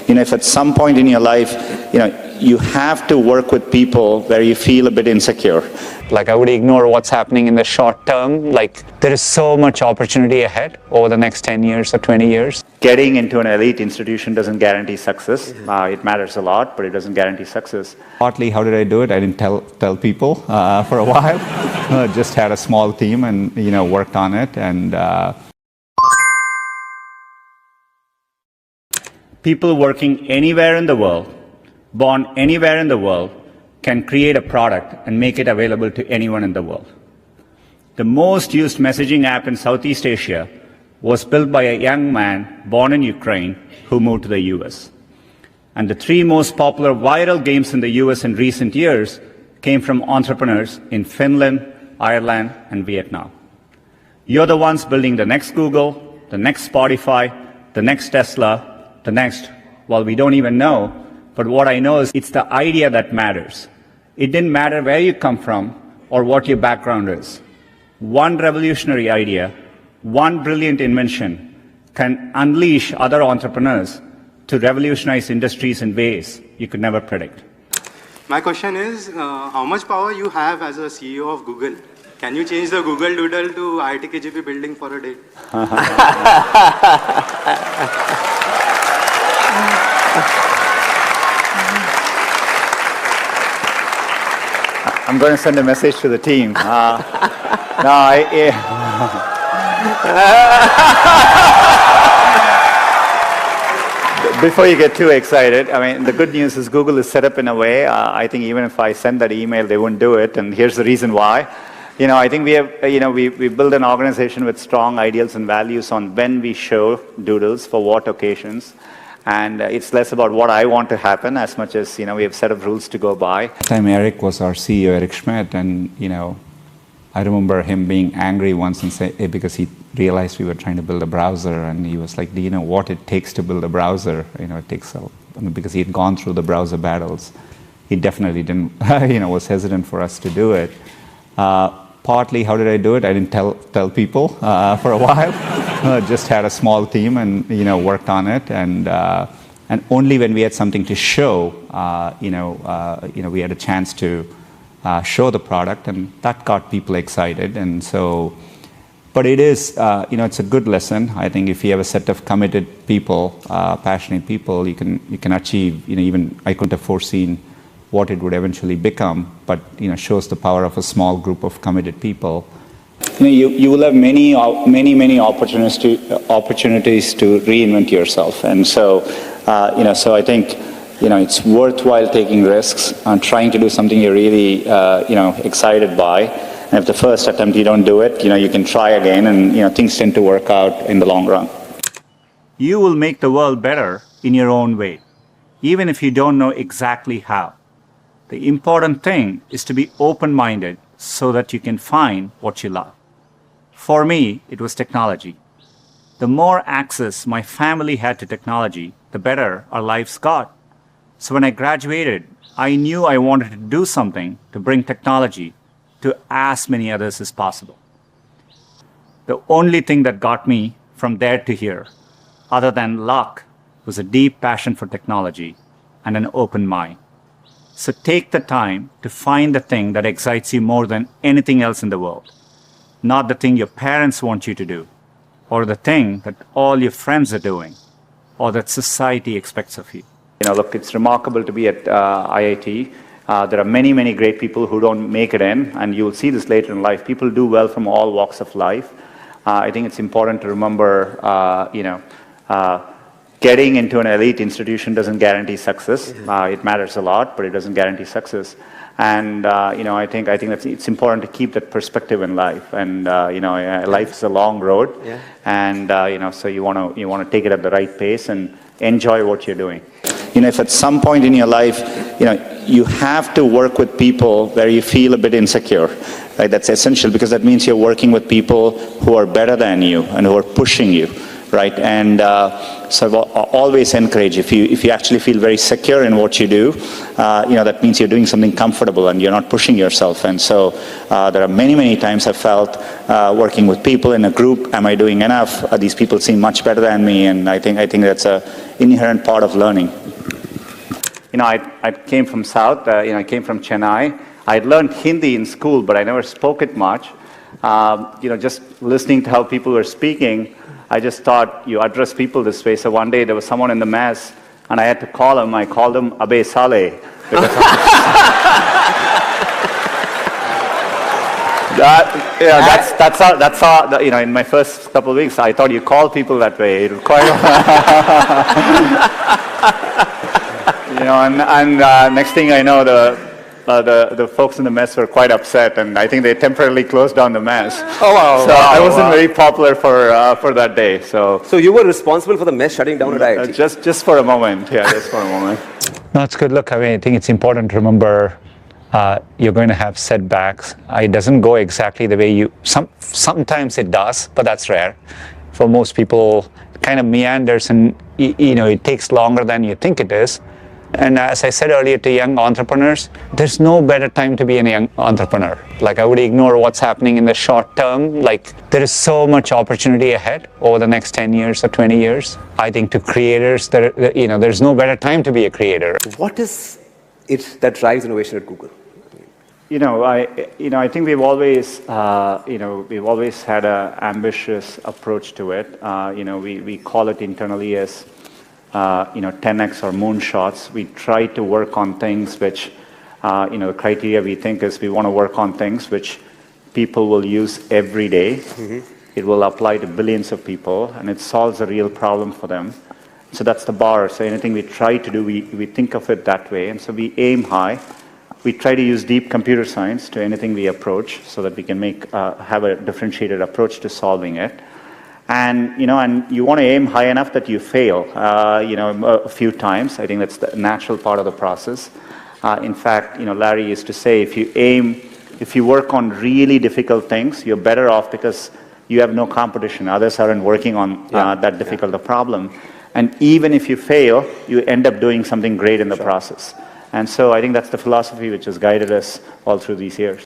If at some point in your life, you have to work with people where you feel a bit insecure. Like, I would ignore what's happening in the short term. Like, there is so much opportunity ahead over the next 10 years or 20 years. Getting into an elite institution doesn't guarantee success. It matters a lot, but it doesn't guarantee success. Partly, how did I do it? I didn't tell people for a while. Just had a small team and, worked on it. And people working anywhere in the world, born anywhere in the world, can create a product and make it available to anyone in the world. The most used messaging app in Southeast Asia was built by a young man born in Ukraine who moved to the US. And the 3 most popular viral games in the US in recent years came from entrepreneurs in Finland, Ireland, and Vietnam. You're the ones building the next Google, the next Spotify, the next Tesla, the next, well, we don't even know, but what I know is it's the idea that matters. It didn't matter where you come from or what your background is. One revolutionary idea, one brilliant invention can unleash other entrepreneurs to revolutionize industries in ways you could never predict. My question is, how much power you have as a CEO of Google? Can you change the Google Doodle to IIT KGP building for a day? I'm going to send a message to the team. Before you get too excited, the good news is Google is set up in a way, I think even if I send that email, they wouldn't do it, and here's the reason why. I think we have, we build an organization with strong ideals and values on when we show doodles, for what occasions. And it's less about what I want to happen as much as, we have a set of rules to go by. Last time Eric was our CEO, Eric Schmidt, and, I remember him being angry once and say, because he realized we were trying to build a browser, and he was like, do you know what it takes to build a browser? It takes, because he had gone through the browser battles. He definitely didn't, was hesitant for us to do it. Partly, how did I do it? I didn't tell people for a while. Just had a small team and, worked on it. And only when we had something to show, we had a chance to show the product, and that got people excited. And so, but it is, it's a good lesson. I think if you have a set of committed people, passionate people, you can achieve, even I couldn't have foreseen what it would eventually become, but shows the power of a small group of committed people. You will have many opportunities to reinvent yourself, and so so I think it's worthwhile taking risks and trying to do something you're really excited by. And if the first attempt you don't do it, you can try again, and things tend to work out in the long run. You will make the world better in your own way, even if you don't know exactly how. The important thing is to be open-minded so that you can find what you love. For me, it was technology. The more access my family had to technology, the better our lives got. So when I graduated, I knew I wanted to do something to bring technology to as many others as possible. The only thing that got me from there to here, other than luck, was a deep passion for technology and an open mind. So take the time to find the thing that excites you more than anything else in the world. Not the thing your parents want you to do, or the thing that all your friends are doing, or that society expects of you. Look, it's remarkable to be at IIT. There are many great people who don't make it in, and you'll see this later in life. People do well from all walks of life. I think it's important to remember, getting into an elite institution doesn't guarantee success. It matters a lot, but it doesn't guarantee success. And I think it's important to keep that perspective in life. And life is a long road, and so you want to take it at the right pace and enjoy what you're doing. If at some point in your life, you have to work with people where you feel a bit insecure, right? That's essential, because that means you're working with people who are better than you and who are pushing you, right? And so I've always encourage, if you actually feel very secure in what you do, that means you're doing something comfortable and you're not pushing yourself. And so there are many times I've felt working with people in a group, am I doing enough? These people seem much better than me, and I think that's an inherent part of learning. I came from South, I came from Chennai. I had learned Hindi in school, but I never spoke it much. Just listening to how people were speaking, I just thought you address people this way. So one day there was someone in the mess, and I had to call him. I called him Abe Saleh. That's how, in my first couple of weeks, I thought you call people that way. And next thing I know, the folks in the mess were quite upset, and I think they temporarily closed down the mess. Oh wow! So I wasn't very popular for that day. So you were responsible for the mess shutting down at IIT? Just for a moment, yeah, just for a moment. No, it's good. Look, I think it's important to remember you're going to have setbacks. It doesn't go exactly the way you. Sometimes it does, but that's rare. For most people, it kind of meanders, and it takes longer than you think it is. And as I said earlier to young entrepreneurs, there's no better time to be a young entrepreneur. Like, I would ignore what's happening in the short term. Like, there is so much opportunity ahead over the next 10 years or 20 years. I think to creators, there's no better time to be a creator. What is it that drives innovation at Google? I think we've always had an ambitious approach to it. We call it internally as 10x or moonshots. We try to work on things which, the criteria we think is we want to work on things which people will use every day. Mm-hmm. It will apply to billions of people, and it solves a real problem for them. So that's the bar. So anything we try to do, we think of it that way. And so we aim high. We try to use deep computer science to anything we approach so that we can have a differentiated approach to solving it. And you want to aim high enough that you fail, a few times. I think that's the natural part of the process. In fact, Larry used to say, if you work on really difficult things, you're better off because you have no competition. Others aren't working on that difficult a problem. And even if you fail, you end up doing something great in the process. And so I think that's the philosophy which has guided us all through these years.